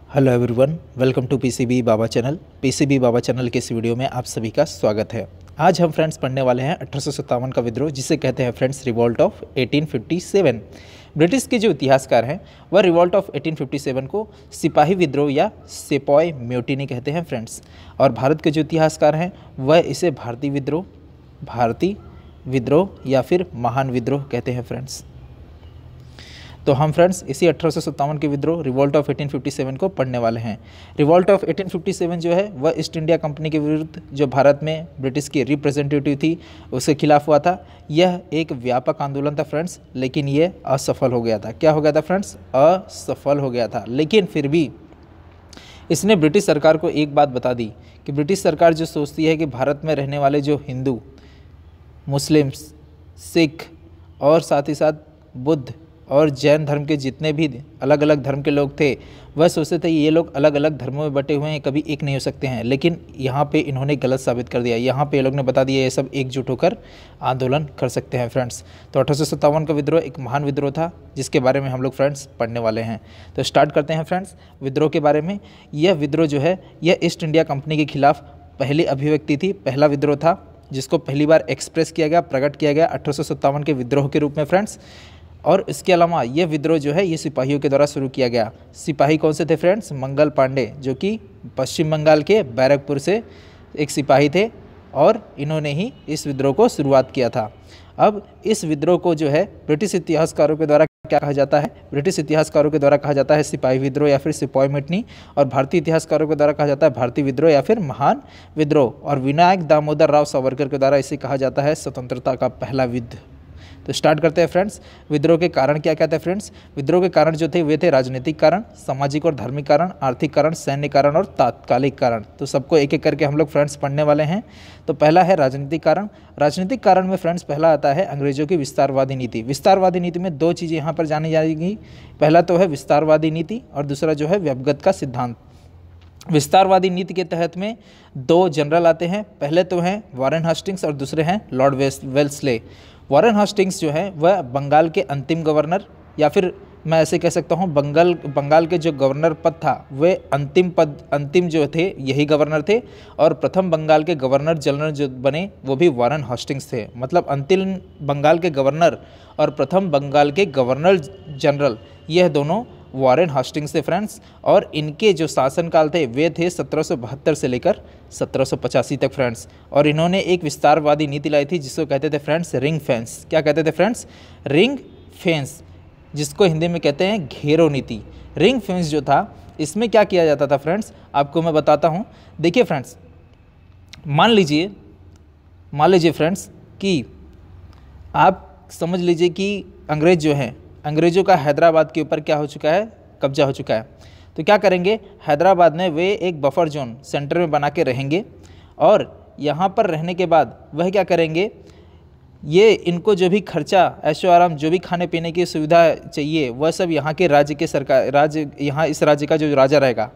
Hello everyone, welcome to PCB Baba channel. PCB Baba channel के इस video में आप सभी का स्वागत है। आज हम फ्रेंड्स पढ़ने वाले हैं 1857 का विद्रोह, जिसे कहते हैं फ्रेंड्स रिवॉल्ट ऑफ 1857। ब्रिटिश के जो इतिहासकार हैं वह रिवॉल्ट ऑफ 1857 को सिपाही विद्रोह या सेपॉय म्यूटिनी कहते हैं फ्रेंड्स। और भारत के जो इतिहासकार हैं वह इसे भारतीय विद्रोह या फिर महान विद्रोह कहते हैं फ्रेंड्स। तो हम फ्रेंड्स इसी 1857 के विद्रोह रिवॉल्ट ऑफ 1857 को पढ़ने वाले हैं। रिवॉल्ट ऑफ 1857 जो है वह ईस्ट इंडिया कंपनी के विरुद्ध जो भारत में ब्रिटिश की रिप्रेजेंटेटिव थी उसके खिलाफ हुआ था। यह एक व्यापक आंदोलन था फ्रेंड्स, लेकिन ये असफल हो गया था। क्या हो गया था फ्रेंड्स? असफल हो गया था। लेकिन फिर भी इसने ब्रिटिश सरकार को एक बात बता दी कि ब्रिटिश सरकार जो सोचती है कि भारत में रहने वाले जो हिंदू, मुस्लिम्स, सिख और साथ ही साथ बुद्ध और जैन धर्म के जितने भी अलग अलग धर्म के लोग थे वह सोचते थे ये लोग अलग अलग धर्मों में बटे हुए हैं, कभी एक नहीं हो सकते हैं। लेकिन यहाँ पे इन्होंने गलत साबित कर दिया। यहाँ पे ये लोग ने बता दिया ये सब एकजुट होकर आंदोलन कर सकते हैं फ्रेंड्स। तो 1857 का विद्रोह एक महान विद्रोह था जिसके बारे में हम लोग फ्रेंड्स पढ़ने वाले हैं। तो स्टार्ट करते हैं फ्रेंड्स विद्रोह के बारे में। यह विद्रोह जो है यह ईस्ट इंडिया कंपनी के खिलाफ पहली अभिव्यक्ति थी, पहला विद्रोह था जिसको पहली बार एक्सप्रेस किया गया, प्रकट किया गया 1857 के विद्रोह के रूप में फ्रेंड्स। और इसके अलावा ये विद्रोह जो है ये सिपाहियों के द्वारा शुरू किया गया। सिपाही कौन से थे फ्रेंड्स? मंगल पांडे, जो कि पश्चिम बंगाल के बैरकपुर से एक सिपाही थे और इन्होंने ही इस विद्रोह को शुरुआत किया था। अब इस विद्रोह को जो है ब्रिटिश इतिहासकारों के द्वारा क्या कहा जाता है? ब्रिटिश इतिहासकारों के द्वारा कहा जाता है सिपाही विद्रोह या फिर सिपॉय म्यूटिनी, और भारतीय इतिहासकारों के द्वारा कहा जाता है भारतीय विद्रोह या फिर महान विद्रोह, और विनायक दामोदर राव सावरकर के द्वारा इसे कहा जाता है स्वतंत्रता का पहला युद्ध। तो स्टार्ट करते हैं फ्रेंड्स। विद्रोह के कारण क्या क्या थे फ्रेंड्स? विद्रोह के कारण जो थे वे थे राजनीतिक कारण, सामाजिक और धार्मिक कारण, आर्थिक कारण, सैन्य कारण और तात्कालिक कारण। तो सबको एक एक करके हम लोग फ्रेंड्स पढ़ने वाले हैं। तो पहला है राजनीतिक कारण। राजनीतिक कारण में फ्रेंड्स पहला आता है अंग्रेजों की विस्तारवादी नीति। विस्तारवादी नीति में दो चीज़ें यहाँ पर जानी जाएगी। पहला तो है विस्तारवादी नीति और दूसरा जो है व्यवगत का सिद्धांत। विस्तारवादी नीति के तहत में दो जनरल आते हैं। पहले तो हैं वारेन हेस्टिंग्स और दूसरे हैं लॉर्ड वेल्सले। वारेन हेस्टिंग्स जो है वह बंगाल के अंतिम गवर्नर, या फिर मैं ऐसे कह सकता हूँ बंगाल के जो गवर्नर पद था वे अंतिम जो थे यही गवर्नर थे, और प्रथम बंगाल के गवर्नर जनरल जो बने वो भी वारेन हेस्टिंग्स थे। मतलब अंतिम बंगाल के गवर्नर और प्रथम बंगाल के गवर्नर जनरल यह दोनों वारेन हेस्टिंग्स थे फ्रेंड्स। और इनके जो शासनकाल थे वे थे 1772 से लेकर 1785 तक फ्रेंड्स। और इन्होंने एक विस्तारवादी नीति लाई थी जिसको कहते थे फ्रेंड्स रिंग फेंस। क्या कहते थे फ्रेंड्स? रिंग फेंस, जिसको हिंदी में कहते हैं घेरो नीति। रिंग फेंस जो था इसमें क्या किया जाता था फ्रेंड्स, आपको मैं बताता हूँ। देखिए फ्रेंड्स, मान लीजिए फ्रेंड्स कि आप समझ लीजिए कि अंग्रेज जो हैं, अंग्रेज़ों का हैदराबाद के ऊपर क्या हो चुका है? कब्जा हो चुका है। तो क्या करेंगे? हैदराबाद में वे एक बफर जोन सेंटर में बना के रहेंगे, और यहाँ पर रहने के बाद वह क्या करेंगे, ये इनको जो भी खर्चा, ऐशो आराम, जो भी खाने पीने की सुविधा चाहिए वह सब यहाँ के यहाँ इस राज्य का जो राजा रहेगा,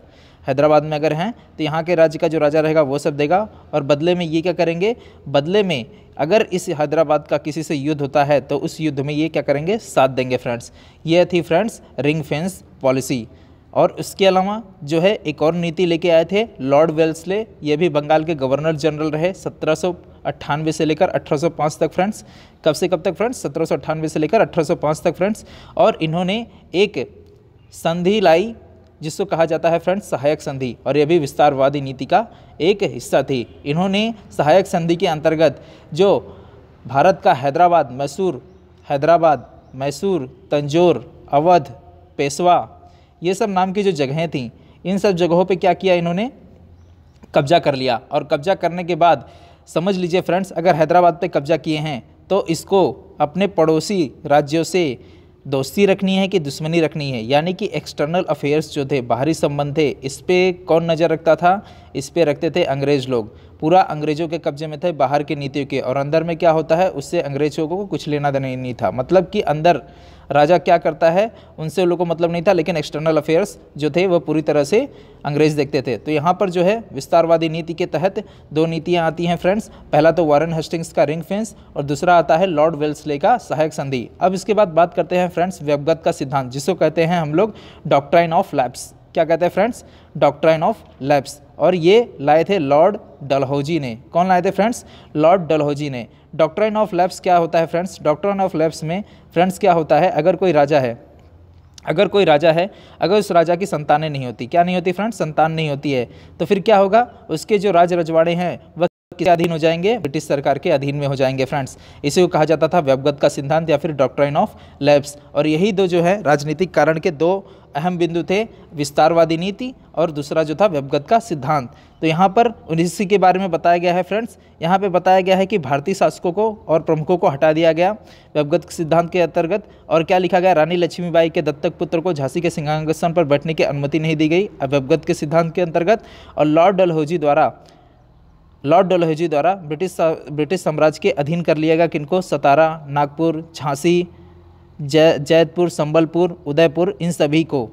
हैदराबाद में अगर हैं तो यहाँ के राज्य का जो राजा रहेगा वो सब देगा। और बदले में ये क्या करेंगे? बदले में अगर इस हैदराबाद का किसी से युद्ध होता है तो उस युद्ध में ये क्या करेंगे? साथ देंगे फ्रेंड्स। ये थी फ्रेंड्स रिंग फेंस पॉलिसी। और उसके अलावा जो है एक और नीति लेके आए थे लॉर्ड वेल्सले। ये भी बंगाल के गवर्नर जनरल रहे 1798 से लेकर 1805 तक फ्रेंड्स। कब से कब तक फ्रेंड्स? 1798 से लेकर 1805 तक फ्रेंड्स। और इन्होंने एक संधि लाई जिसको कहा जाता है फ्रेंड्स सहायक संधि, और यह भी विस्तारवादी नीति का एक हिस्सा थी। इन्होंने सहायक संधि के अंतर्गत जो भारत का हैदराबाद, मैसूर, तंजौर, अवध, पेशवा, ये सब नाम की जो जगहें थीं, इन सब जगहों पे क्या किया? इन्होंने कब्जा कर लिया। और कब्जा करने के बाद समझ लीजिए फ्रेंड्स, अगर हैदराबाद पे कब्जा किए हैं तो इसको अपने पड़ोसी राज्यों से दोस्ती रखनी है कि दुश्मनी रखनी है, यानी कि एक्सटर्नल अफेयर्स जो थे, बाहरी संबंध थे, इस पे कौन नज़र रखता था? इस पे रखते थे अंग्रेज़ लोग। पूरा अंग्रेज़ों के कब्जे में थे बाहर की नीतियों के, और अंदर में क्या होता है उससे अंग्रेज़ों को कुछ लेना देना नहीं था। मतलब कि अंदर राजा क्या करता है उनसे उन लोगों को मतलब नहीं था, लेकिन एक्सटर्नल अफेयर्स जो थे वो पूरी तरह से अंग्रेज़ देखते थे। तो यहाँ पर जो है विस्तारवादी नीति के तहत दो नीतियाँ आती हैं फ्रेंड्स। पहला तो वारेन हेस्टिंग्स का रिंग फेंस और दूसरा आता है लॉर्ड वेल्सले का सहायक संधि। अब इसके बाद बात करते हैं फ्रेंड्स व्यवगत का सिद्धांत, जिसको कहते हैं हम लोग डॉक्ट्राइन ऑफ लैप्स। क्या कहते हैं फ्रेंड्स, डॉक्ट्राइन ऑफ लैप्स। और ये लाए थे लॉर्ड डलहौजी ने। कौन लाए थे फ्रेंड्स, लॉर्ड डलहौजी ने। डॉक्ट्राइन ऑफ लैप्स क्या होता है फ्रेंड्स, डॉक्ट्राइन ऑफ लैप्स में फ्रेंड्स क्या होता है, अगर कोई राजा है, अगर उस राजा की संतानें नहीं होती, क्या नहीं होती फ्रेंड्स, संतान नहीं होती है, तो फिर क्या होगा, उसके जो राज रजवाड़े हैं वह किसके अधीन हो जाएंगे, ब्रिटिश सरकार के अधीन में हो जाएंगे फ्रेंड्स। इसी को कहा जाता था व्यवगत का सिद्धांत या फिर डॉक्ट्राइन ऑफ लैप्स। और यही दो जो है राजनीतिक कारण के दो अहम बिंदु थे, विस्तारवादी नीति और दूसरा जो था व्यवगत का सिद्धांत। तो यहाँ पर इसी के बारे में बताया गया है फ्रेंड्स। यहाँ पे बताया गया है कि भारतीय शासकों को और प्रमुखों को हटा दिया गया व्यवगत सिद्धांत के अंतर्गत। और क्या लिखा गया, रानी लक्ष्मीबाई के दत्तक पुत्र को झांसी के सिंहासन पर बैठने की अनुमति नहीं दी गई व्यवगत के सिद्धांत के अंतर्गत। और लॉर्ड डलहौजी द्वारा ब्रिटिश साम्राज्य के अधीन कर लिया गया किनको, सतारा, नागपुर, झांसी, जैतपुर, संबलपुर, उदयपुर, इन सभी को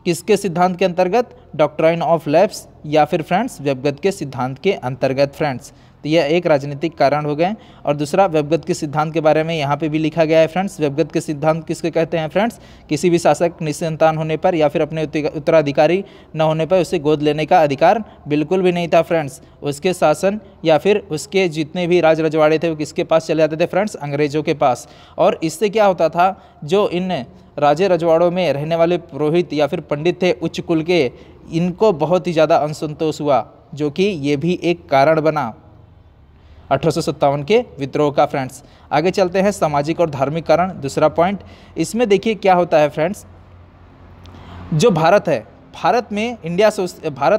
किसके सिद्धांत के अंतर्गत, डॉक्ट्राइन ऑफ लैप्स या फिर फ्रेंड्स व्यवगत के सिद्धांत के अंतर्गत फ्रेंड्स। तो यह एक राजनीतिक कारण हो गए। और दूसरा व्यवगत के सिद्धांत के बारे में यहाँ पे भी लिखा गया है फ्रेंड्स। व्यवगत के सिद्धांत किसके कहते हैं फ्रेंड्स, किसी भी शासक निसंतान होने पर या फिर अपने उत्तराधिकारी न होने पर उसे गोद लेने का अधिकार बिल्कुल भी नहीं था फ्रेंड्स। उसके शासन या फिर उसके जितने भी राज रजवाड़े थे वो किसके पास चले जाते थे फ्रेंड्स, अंग्रेजों के पास। और इससे क्या होता था, जो इन राजे रजवाड़ों में रहने वाले पुरोहित या फिर पंडित थे उच्च कुल के, इनको बहुत ही ज़्यादा असंतोष हुआ, जो कि ये भी एक कारण बना 1857 के विद्रोह का फ्रेंड्स। आगे चलते हैं, सामाजिक और धार्मिक कारण, दूसरा पॉइंट। इसमें देखिए क्या होता है फ्रेंड्स, जो भारत है, भारत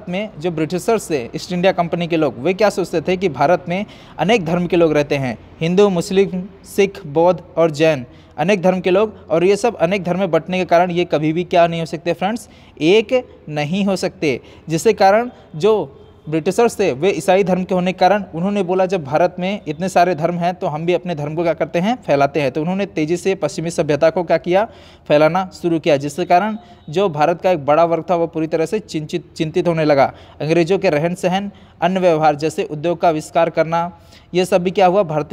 में जो ब्रिटिशर्स थे, ईस्ट इंडिया कंपनी के लोग, वे क्या सोचते थे कि भारत में अनेक धर्म के लोग रहते हैं, हिंदू, मुस्लिम, सिख, बौद्ध और जैन, अनेक धर्म के लोग। और ये सब अनेक धर्म में बंटने के कारण ये कभी भी क्या नहीं हो सकते फ्रेंड्स, एक नहीं हो सकते। जिसके कारण जो ब्रिटिशर्स थे वे ईसाई धर्म के होने के कारण उन्होंने बोला, जब भारत में इतने सारे धर्म हैं तो हम भी अपने धर्म को क्या करते हैं, फैलाते हैं। तो उन्होंने तेज़ी से पश्चिमी सभ्यता को क्या किया, फैलाना शुरू किया, जिसके कारण जो भारत का एक बड़ा वर्ग था वो पूरी तरह से चिंतित होने लगा। अंग्रेजों के रहन सहन, अन्य व्यवहार जैसे उद्योग का आविष्कार करना, ये सब भी क्या हुआ, भारत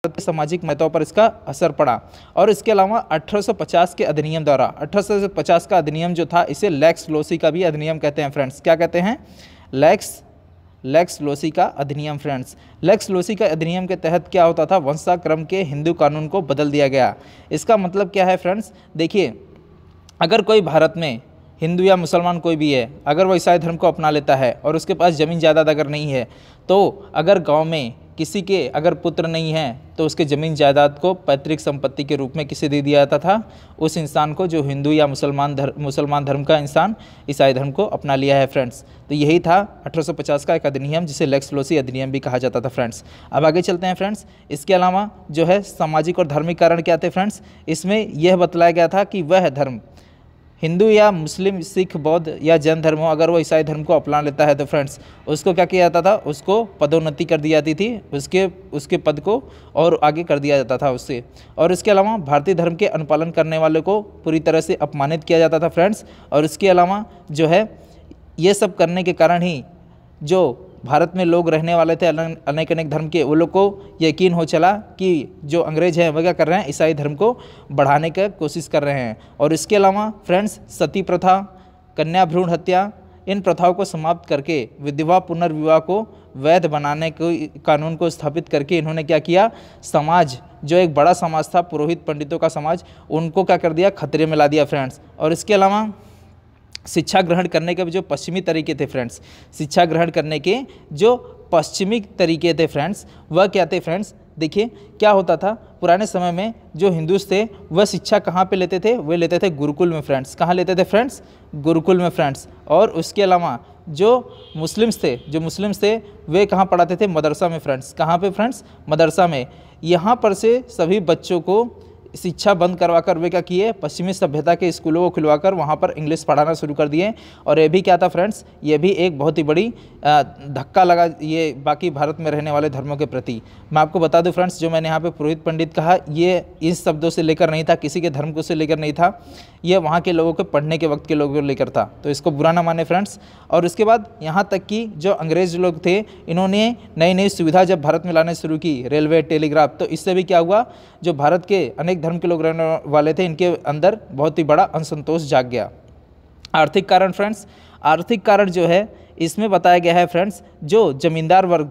के सामाजिक महत्व पर इसका असर पड़ा। और इसके अलावा 1850 के अधिनियम द्वारा, 1850 का अधिनियम जो था इसे लेक्स लोसी का भी अधिनियम कहते हैं फ्रेंड्स। क्या कहते हैं, लेक्स लोसी का अधिनियम फ्रेंड्स। लेक्स लोसी का अधिनियम के तहत क्या होता था, वंशाक्रम के हिंदू कानून को बदल दिया गया। इसका मतलब क्या है फ्रेंड्स, देखिए अगर कोई भारत में हिंदू या मुसलमान कोई भी है, अगर वो ईसाई धर्म को अपना लेता है और उसके पास ज़मीन जायदाद अगर नहीं है, तो अगर गांव में किसी के अगर पुत्र नहीं है तो उसके ज़मीन जायदाद को पैतृक संपत्ति के रूप में किसे दे दिया जाता था, उस इंसान को जो हिंदू या मुसलमान धर्म का इंसान ईसाई धर्म को अपना लिया है फ्रेंड्स। तो यही था 1850 का एक अधिनियम जिसे लेक्स लोसी अधिनियम भी कहा जाता था फ्रेंड्स। अब आगे चलते हैं फ्रेंड्स। इसके अलावा जो है सामाजिक और धार्मिक कारण क्या थे फ्रेंड्स, इसमें यह बतलाया गया था कि वह धर्म हिंदू या मुस्लिम, सिख, बौद्ध या जैन धर्म हो, अगर वो ईसाई धर्म को अपना लेता है तो फ्रेंड्स उसको क्या किया जाता था, उसको पदोन्नति कर दी जाती थी, उसके पद को और आगे कर दिया जाता था उससे। और इसके अलावा भारतीय धर्म के अनुपालन करने वालों को पूरी तरह से अपमानित किया जाता था फ्रेंड्स। और इसके अलावा जो है ये सब करने के कारण ही जो भारत में लोग रहने वाले थे अनेक धर्म के, वो लोग को यकीन हो चला कि जो अंग्रेज हैं वह क्या कर रहे हैं, ईसाई धर्म को बढ़ाने की कोशिश कर रहे हैं। और इसके अलावा फ्रेंड्स सती प्रथा, कन्या भ्रूण हत्या, इन प्रथाओं को समाप्त करके विधवा पुनर्विवाह को वैध बनाने के कानून को स्थापित करके इन्होंने क्या किया, समाज जो एक बड़ा समाज था, पुरोहित पंडितों का समाज, उनको क्या कर दिया, खतरे में ला दिया फ्रेंड्स। और इसके अलावा शिक्षा ग्रहण करने के जो पश्चिमी तरीके थे फ्रेंड्स, शिक्षा ग्रहण करने के जो पश्चिमी तरीके थे फ्रेंड्स, वह क्या थे फ्रेंड्स, देखिए क्या होता था पुराने समय में जो हिंदूस थे वह शिक्षा कहाँ पे लेते थे, वे लेते थे गुरुकुल में फ्रेंड्स। कहाँ लेते थे फ्रेंड्स, गुरुकुल में फ्रेंड्स। और उसके अलावा जो मुस्लिम्स थे वे कहाँ पढ़ाते थे, मदरसा में फ्रेंड्स। कहाँ पे फ्रेंड्स, मदरसा में। यहाँ पर से सभी बच्चों को शिक्षा बंद करवाकर वे क्या किए, पश्चिमी सभ्यता के स्कूलों को खुलवाकर वहाँ पर इंग्लिश पढ़ाना शुरू कर दिए। और ये भी क्या था फ्रेंड्स, ये भी एक बहुत ही बड़ी धक्का लगा ये बाकी भारत में रहने वाले धर्मों के प्रति। मैं आपको बता दूं फ्रेंड्स, जो मैंने यहाँ पे पुरोहित पंडित कहा, ये इस शब्दों से लेकर नहीं था, किसी के धर्म को से लेकर नहीं था, ये वहाँ के लोगों के पढ़ने के वक्त के लोगों को लेकर था। तो इसको बुरा ना माने फ्रेंड्स। और उसके बाद यहाँ तक कि जो अंग्रेज लोग थे, इन्होंने नई नई सुविधा जब भारत में लाने शुरू की, रेलवे, टेलीग्राफ, तो इससे भी क्या हुआ, जो भारत के अनेक धर्म के लोग रहने वाले थे, इनके अंदर बहुत ही बड़ा असंतोष जाग गया। आर्थिक कारण फ्रेंड्स, आर्थिक कारण जो है इसमें बताया गया है फ्रेंड्स, जो जमींदार वर्ग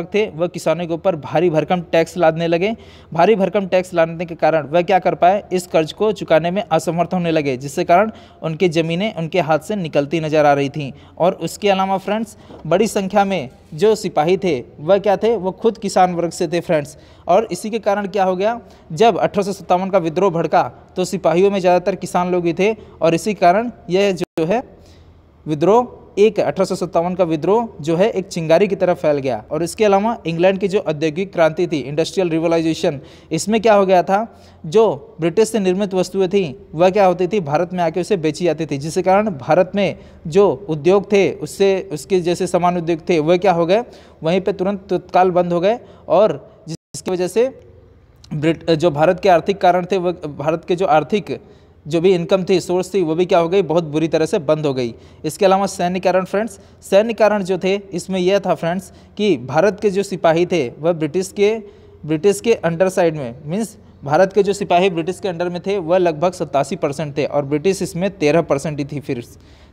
थे वह किसानों के ऊपर भारी भरकम टैक्स लादने लगे। भारी भरकम टैक्स लादने के कारण वह क्या कर पाए, इस कर्ज को चुकाने में असमर्थ होने लगे, जिसके कारण उनकी ज़मीनें उनके हाथ से निकलती नजर आ रही थीं। और उसके अलावा फ्रेंड्स बड़ी संख्या में जो सिपाही थे वह क्या थे, वो खुद किसान वर्ग से थे फ्रेंड्स। और इसी के कारण क्या हो गया, जब 1857 का विद्रोह भड़का तो सिपाहियों में ज़्यादातर किसान लोग ही थे, और इसी कारण यह जो है विद्रोह 1857 का विद्रोह जो है एक चिंगारी की तरफ फैल गया। और इसके अलावा इंग्लैंड की जो औद्योगिक क्रांति थी, इंडस्ट्रियल रिवोल्यूशन, इसमें क्या हो गया था, जो ब्रिटिश से निर्मित वस्तुएं थी वह क्या होती थी, भारत में आके उसे बेची जाती थी, जिसके कारण भारत में जो उद्योग थे उसके जैसे समान उद्योग थे वह क्या हो गए, वहीं पर तुरंत तत्काल बंद हो गए। और जिसकी वजह से जो भारत के आर्थिक कारण थे, वह भारत के जो आर्थिक जो भी इनकम थी, सोर्स थी, वो भी क्या हो गई, बहुत बुरी तरह से बंद हो गई। इसके अलावा सैन्य कारण फ्रेंड्स, सैन्य कारण जो थे इसमें यह था फ्रेंड्स कि भारत के जो सिपाही थे वह ब्रिटिश के अंडर साइड में, मीन्स भारत के जो सिपाही ब्रिटिश के अंडर में थे वह लगभग 87% थे, और ब्रिटिश इसमें 13% ही थी, फिर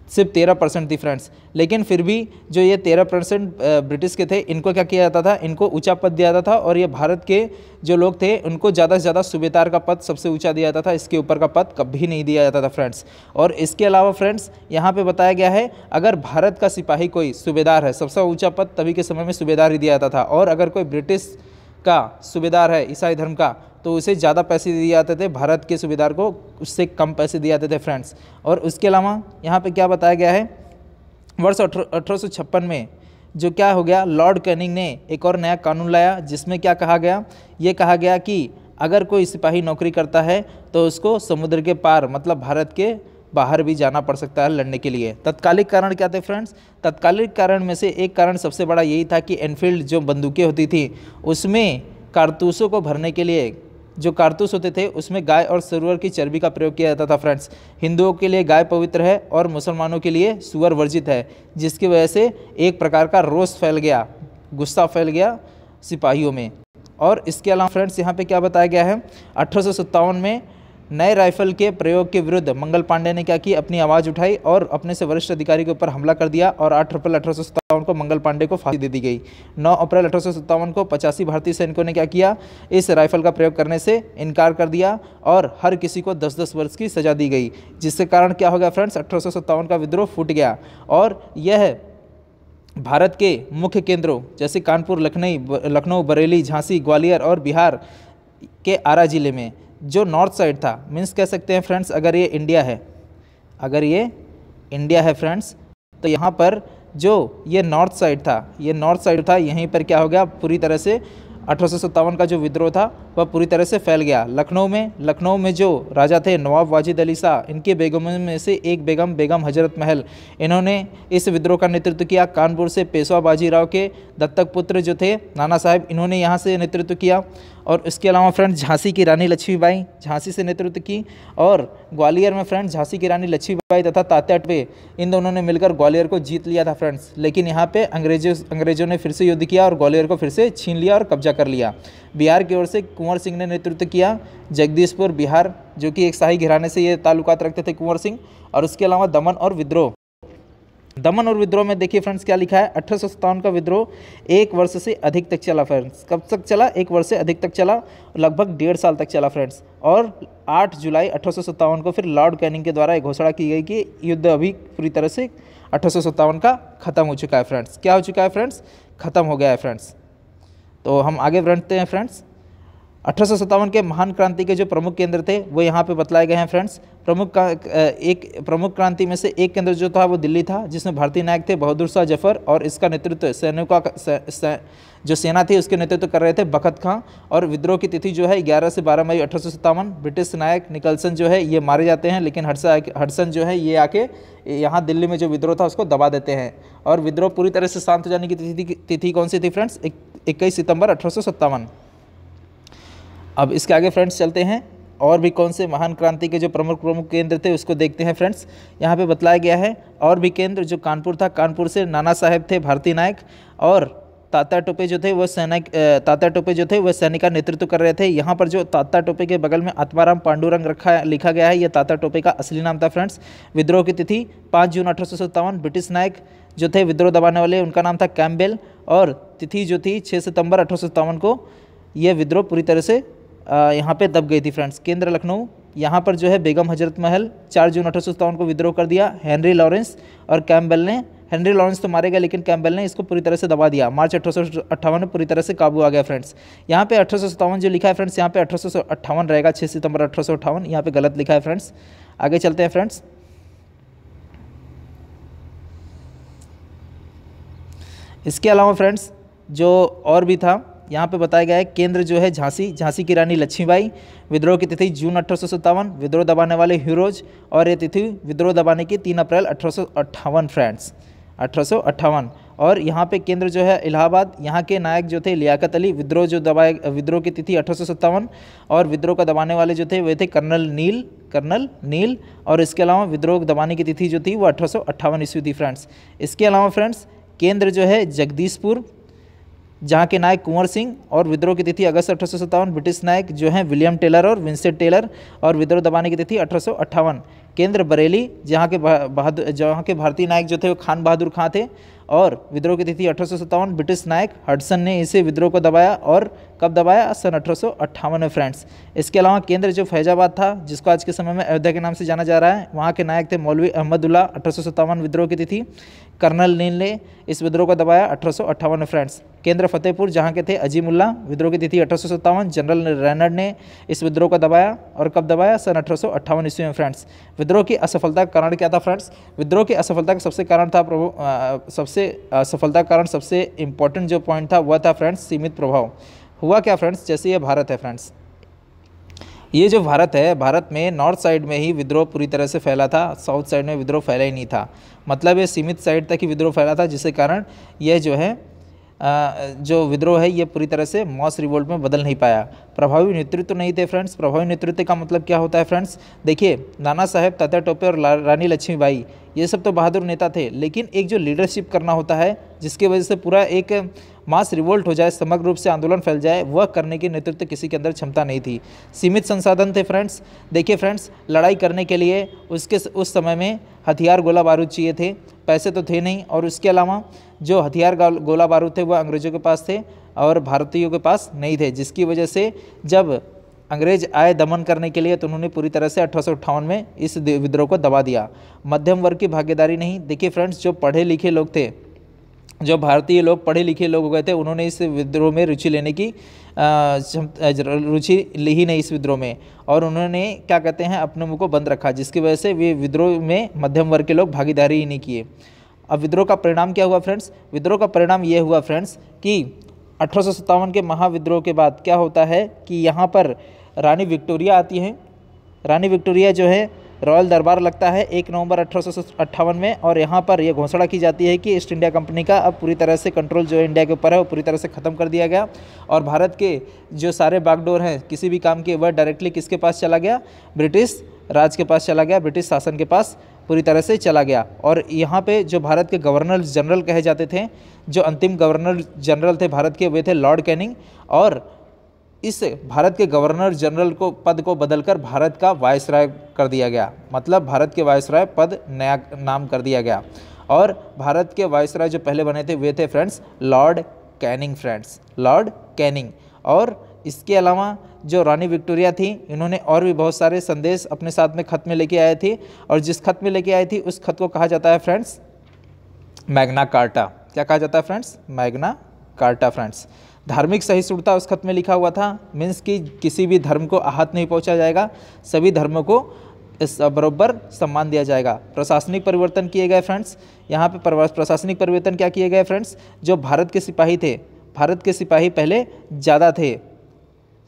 सिर्फ 13% थी फ्रेंड्स। लेकिन फिर भी जो ये 13% ब्रिटिश के थे, इनको क्या किया जाता था, इनको ऊंचा पद दिया जाता था, और ये भारत के जो लोग थे उनको ज़्यादा से ज़्यादा सूबेदार का पद सबसे ऊंचा दिया जाता था, इसके ऊपर का पद कभी नहीं दिया जाता था फ्रेंड्स। और इसके अलावा फ्रेंड्स यहाँ पे बताया गया है, अगर भारत का सिपाही कोई सूबेदार है, सबसे ऊँचा पद तभी के समय में सूबेदार ही दिया जाता था, और अगर कोई ब्रिटिश का सूबेदार है ईसाई धर्म का, तो उसे ज़्यादा पैसे दिए जाते थे, भारत के सूबेदार को उससे कम पैसे दिए जाते थे फ्रेंड्स। और उसके अलावा यहाँ पे क्या बताया गया है, वर्ष 1856 में जो क्या हो गया, लॉर्ड कैनिंग ने एक और नया कानून लाया, जिसमें क्या कहा गया, ये कहा गया कि अगर कोई सिपाही नौकरी करता है तो उसको समुद्र के पार, मतलब भारत के बाहर भी जाना पड़ सकता है लड़ने के लिए। तत्कालिक कारण क्या थे फ्रेंड्स, तत्कालिक कारण में से एक कारण सबसे बड़ा यही था कि एनफील्ड जो बंदूकें होती थी उसमें कारतूसों को भरने के लिए जो कारतूस होते थे उसमें गाय और सुअर की चर्बी का प्रयोग किया जाता था फ्रेंड्स। हिंदुओं के लिए गाय पवित्र है और मुसलमानों के लिए सुअर वर्जित है, जिसकी वजह से एक प्रकार का रोष फैल गया, गुस्सा फैल गया सिपाहियों में। और इसके अलावा फ्रेंड्स यहाँ पे क्या बताया गया है, 1857 में नए राइफल के प्रयोग के विरुद्ध मंगल पांडे ने क्या की, अपनी आवाज़ उठाई और अपने से वरिष्ठ अधिकारी के ऊपर हमला कर दिया, और 8 अप्रैल 1857 को मंगल पांडे को फांसी दे दी गई। 9 अप्रैल 1857 को 85 भारतीय सैनिकों ने क्या किया, इस राइफल का प्रयोग करने से इनकार कर दिया, और हर किसी को 10-10 वर्ष की सजा दी गई, जिसके कारण क्या हो गया फ्रेंड्स, 1857 का विद्रोह फूट गया। और यह भारत के मुख्य केंद्रों जैसे कानपुर, लखनऊ, बरेली, झांसी, ग्वालियर और बिहार के आरा जिले में जो नॉर्थ साइड था, मीन्स कह सकते हैं फ्रेंड्स, अगर ये इंडिया है फ्रेंड्स, तो यहाँ पर जो ये नॉर्थ साइड था, यहीं पर क्या हो गया, पूरी तरह से 1857 का जो विद्रोह था वह पूरी तरह से फैल गया। लखनऊ में जो राजा थे नवाब वाजिद अली शाह, इनके बेगमों में से एक बेगम हजरत महल, इन्होंने इस विद्रोह का नेतृत्व किया। कानपुर से पेशवा बाजीराव के दत्तक पुत्र जो थे नाना साहब, इन्होंने यहाँ से नेतृत्व किया। और इसके अलावा फ्रेंड्स झांसी की रानी लक्ष्मीबाई, झांसी से नेतृत्व की, और ग्वालियर में फ्रेंड्स झांसी की रानी लक्ष्मीबाई तथा तात्या टोपे, इन दोनों ने मिलकर ग्वालियर को जीत लिया था फ्रेंड्स। लेकिन यहाँ पे अंग्रेजों ने फिर से युद्ध किया और ग्वालियर को फिर से छीन लिया और कब्जा कर लिया। बिहार की ओर से कुंवर सिंह ने नेतृत्व किया, जगदीशपुर बिहार, जो कि एक शाही घराने से ये ताल्लुकात रखते थे कुंवर सिंह। और उसके अलावा दमन और विद्रोह में देखिए फ्रेंड्स क्या लिखा है, 1857 का विद्रोह 1 वर्ष से अधिक तक चला फ्रेंड्स। कब तक चला, 1 वर्ष से अधिक तक चला, लगभग 1.5 साल तक चला फ्रेंड्स। और 8 जुलाई 1857 को फिर लॉर्ड कैनिंग के द्वारा एक घोषणा की गई कि युद्ध अभी पूरी तरह से 1857 का खत्म हो चुका है फ्रेंड्स। क्या हो चुका है फ्रेंड्स, खत्म हो गया है फ्रेंड्स। तो हम आगे बढ़ते हैं फ्रेंड्स। 1857 के महान क्रांति के जो प्रमुख केंद्र थे वो यहाँ पे बतलाए गए हैं फ्रेंड्स। प्रमुख क्रांति में से एक केंद्र जो था वो दिल्ली था, जिसमें भारतीय नायक थे बहादुर शाह जफर, और इसका नेतृत्व जो सेना थी उसके नेतृत्व कर रहे थे बखत खां। और विद्रोह की तिथि जो है 11 से 12 मई 1857। ब्रिटिश नायक निकलसन जो है ये मारे जाते हैं, लेकिन हडसन जो है ये आके यहाँ दिल्ली में जो विद्रोह था उसको दबा देते हैं। और विद्रोह पूरी तरह से शांत हो जाने की तिथि कौन सी थी फ्रेंड्स, 21 सितंबर 1857। अब इसके आगे फ्रेंड्स चलते हैं, और भी कौन से महान क्रांति के जो प्रमुख केंद्र थे उसको देखते हैं फ्रेंड्स। यहाँ पे बतलाया गया है और भी केंद्र जो कानपुर था, कानपुर से नाना साहेब थे भारतीय नायक, और तात्या टोपे जो थे वो सैनिक का नेतृत्व कर रहे थे। यहाँ पर जो तात्या टोपे के बगल में आत्माराम पांडुरंग लिखा गया है, ये तात्या टोपे का असली नाम था फ्रेंड्स। विद्रोह की तिथि 5 जून 1857। ब्रिटिश नायक जो थे विद्रोह दबाने वाले, उनका नाम था कैम्पबेल, और तिथि जो थी 6 सितंबर 1857 को यह विद्रोह पूरी तरह से यहाँ पे दब गई थी फ्रेंड्स। केंद्र लखनऊ, यहाँ पर जो है बेगम हजरत महल 4 जून 1857 को विद्रोह कर दिया। हेनरी लॉरेंस और कैम्पबेल ने, हेनरी लॉरेंस तो मारे गए लेकिन कैम्पबेल ने इसको पूरी तरह से दबा दिया। मार्च 1858 में पूरी तरह से काबू आ गया फ्रेंड्स। यहाँ पे 1857 जो लिखा है फ्रेंड्स, यहाँ पे 1858 रहेगा, 6 सितंबर 1858, यहाँ पे गलत लिखा है फ्रेंड्स। आगे चलते हैं फ्रेंड्स। इसके अलावा फ्रेंड्स जो और भी था यहाँ पे बताया गया है, केंद्र जो है झांसी की रानी लक्ष्मीबाई, विद्रोह की तिथि जून 1857, विद्रोह दबाने वाले हीरोज, और ये तिथि विद्रोह दबाने की 3 अप्रैल 1858 फ्रेंड्स, 1858। और यहाँ पे केंद्र जो है इलाहाबाद, यहाँ के नायक जो थे लियाकत अली, विद्रोह की तिथि 1857, और विद्रोह का दबाने वाले जो थे वे थे कर्नल नील, और इसके अलावा विद्रोह दबाने की तिथि जो थी वो 1858 ईस्वी थी फ्रेंड्स। इसके अलावा फ्रेंड्स केंद्र जो है जगदीशपुर, जहाँ के नायक कुंवर सिंह, और विद्रोह की तिथि अगस्त 1857। ब्रिटिश नायक जो हैं विलियम टेलर और विंसेंट टेलर, और विद्रोह दबाने की तिथि 1858। केंद्र बरेली, जहाँ के भारतीय नायक जो थे वो खान बहादुर खां थे, और विद्रोह की तिथि 1857। ब्रिटिश नायक हडसन ने इसे विद्रोह को दबाया, और कब दबाया? सन 1858 में फ्रेंड्स। इसके अलावा केंद्र जो फैजाबाद था, जिसको आज के समय में अयोध्या के नाम से जाना जा रहा है, वहाँ के नायक थे मौलवी अहमदुल्ला, 1857 विद्रोह की तिथि। कर्नल नील ने इस विद्रोह को दबाया 1858 में फ्रेंड्स। केंद्र फतेहपुर, जहाँ के थे अजीमुल्ला, विद्रोह की तिथि 1857। जनरल रेनर्ड ने इस विद्रोह को दबाया, और कब दबाया? सन 1858 ईस्वी में फ्रेंड्स। विद्रोह की असफलता का कारण क्या था फ्रेंड्स? विद्रोह की असफलता का सबसे असफलता का कारण, सबसे इंपॉर्टेंट जो पॉइंट था वह था फ्रेंड्स सीमित प्रभाव। हुआ क्या फ्रेंड्स, जैसे ये भारत है फ्रेंड्स, ये जो भारत है, भारत में नॉर्थ साइड में ही विद्रोह पूरी तरह से फैला था, साउथ साइड में विद्रोह फैला ही नहीं था। मतलब ये सीमित साइड तक ही विद्रोह फैला था, जिसके कारण यह जो है जो विद्रोह है ये पूरी तरह से मॉस रिवोल्ट में बदल नहीं पाया। प्रभावी नेतृत्व नहीं थे फ्रेंड्स। प्रभावी नेतृत्व का मतलब क्या होता है फ्रेंड्स? देखिए, नाना साहेब, तात्या टोपे और रानी लक्ष्मीबाई, ये सब तो बहादुर नेता थे, लेकिन एक जो लीडरशिप करना होता है, जिसकी वजह से पूरा एक मास रिवोल्ट हो जाए, समग्र रूप से आंदोलन फैल जाए, वह करने की नेतृत्व किसी के अंदर क्षमता नहीं थी। सीमित संसाधन थे फ्रेंड्स। देखिए फ्रेंड्स, लड़ाई करने के लिए उस समय में हथियार, गोला बारूद चाहिए थे, पैसे तो थे नहीं, और उसके अलावा जो हथियार, गोला बारूद थे वह अंग्रेज़ों के पास थे और भारतीयों के पास नहीं थे, जिसकी वजह से जब अंग्रेज आए दमन करने के लिए तो उन्होंने पूरी तरह से 1858 में इस विद्रोह को दबा दिया। मध्यम वर्ग की भागीदारी नहीं। देखिए फ्रेंड्स, जो पढ़े लिखे लोग थे, जो भारतीय लोग पढ़े लिखे लोग हो गए थे, उन्होंने इस विद्रोह में रुचि लेने की रुचि ली ही नहीं इस विद्रोह में, और उन्होंने क्या कहते हैं अपने मुंह को बंद रखा, जिसकी वजह से वे विद्रोह में मध्यम वर्ग के लोग भागीदारी ही नहीं किए। अब विद्रोह का परिणाम क्या हुआ फ्रेंड्स? विद्रोह का परिणाम ये हुआ फ्रेंड्स कि 1857 के महाविद्रोह के बाद क्या होता है कि यहाँ पर रानी विक्टोरिया आती हैं। रानी विक्टोरिया जो है, रॉयल दरबार लगता है 1 नवंबर 1858 में, और यहाँ पर यह घोषणा की जाती है कि ईस्ट इंडिया कंपनी का अब पूरी तरह से कंट्रोल जो इंडिया के ऊपर है वो पूरी तरह से ख़त्म कर दिया गया, और भारत के जो सारे बागडोर हैं किसी भी काम के, वह डायरेक्टली किसके पास चला गया? ब्रिटिश राज के पास चला गया, ब्रिटिश शासन के पास पूरी तरह से चला गया। और यहाँ पे जो भारत के गवर्नर जनरल कहे जाते थे, जो अंतिम गवर्नर जनरल थे भारत के, वे थे लॉर्ड कैनिंग, और इस भारत के गवर्नर जनरल को पद को बदलकर भारत का वायसराय कर दिया गया। मतलब भारत के वायसराय पद नया नाम कर दिया गया, और भारत के वायसराय जो पहले बने थे वे थे friends Lord Canning friends, Lord Canning. और इसके अलावा जो रानी विक्टोरिया थी, इन्होंने और भी बहुत सारे संदेश अपने साथ में खत में लेके आए थे, और जिस खत में लेके आए थी उस खत को कहा जाता है फ्रेंड्स मैग्ना कार्टा। क्या कहा जाता है फ्रेंड्स? Magna carta friends. धार्मिक सहिष्णुता उस खत में लिखा हुआ था, मीन्स कि किसी भी धर्म को आहत नहीं पहुंचा जाएगा, सभी धर्मों को बराबर सम्मान दिया जाएगा। प्रशासनिक परिवर्तन किए गए फ्रेंड्स। यहाँ पे प्रशासनिक परिवर्तन क्या किए गए फ्रेंड्स? जो भारत के सिपाही थे, भारत के सिपाही पहले ज़्यादा थे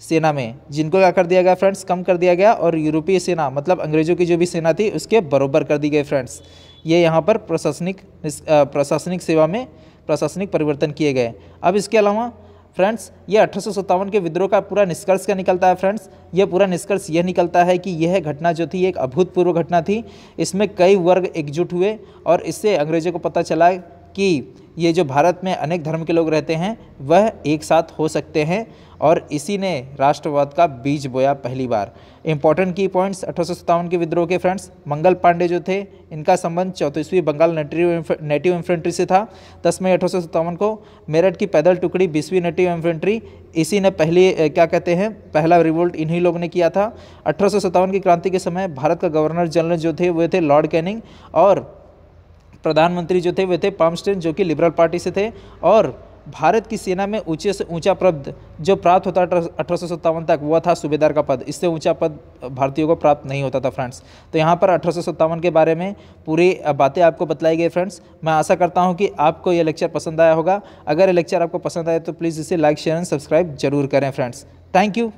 सेना में, जिनको क्या कर दिया गया फ्रेंड्स? कम कर दिया गया, और यूरोपीय सेना मतलब अंग्रेज़ों की जो भी सेना थी उसके बराबर कर दी गई फ्रेंड्स। ये यहाँ पर प्रशासनिक सेवा में प्रशासनिक परिवर्तन किए गए। अब इसके अलावा फ्रेंड्स, ये 1857 के विद्रोह का पूरा निष्कर्ष क्या निकलता है फ्रेंड्स? ये पूरा निष्कर्ष यह निकलता है कि यह घटना जो थी एक अभूतपूर्व घटना थी। इसमें कई वर्ग एकजुट हुए, और इससे अंग्रेज़ों को पता चला कि ये जो भारत में अनेक धर्म के लोग रहते हैं वह एक साथ हो सकते हैं, और इसी ने राष्ट्रवाद का बीज बोया पहली बार। इंपॉर्टेंट की पॉइंट्स 1857 के विद्रोह के फ्रेंड्स, मंगल पांडे जो थे इनका संबंध 34वीं बंगाल नेटिव इन्फेंट्री से था। 10 मई 1857 को मेरठ की पैदल टुकड़ी 20वीं नेटिव इन्फेंट्री, इसी ने पहला रिवोल्ट इन्हीं लोगों ने किया था। 1857 की क्रांति के समय भारत का गवर्नर जनरल जो थे वो थे लॉर्ड कैनिंग, और प्रधानमंत्री जो थे वे थे पाल्मस्टोन जो कि लिबरल पार्टी से थे। और भारत की सेना में ऊंचे से ऊंचा पद जो प्राप्त होता 1857 तक वह था सूबेदार का पद। इससे ऊंचा पद भारतीयों को प्राप्त नहीं होता था फ्रेंड्स। तो यहाँ पर 1857 के बारे में पूरी बातें आपको बतलाई गई फ्रेंड्स। मैं आशा करता हूँ कि आपको यह लेक्चर पसंद आया होगा। अगर ये लेक्चर आपको पसंद आए तो प्लीज़ इसे लाइक शेयर एंड सब्सक्राइब जरूर करें फ्रेंड्स। Thank you.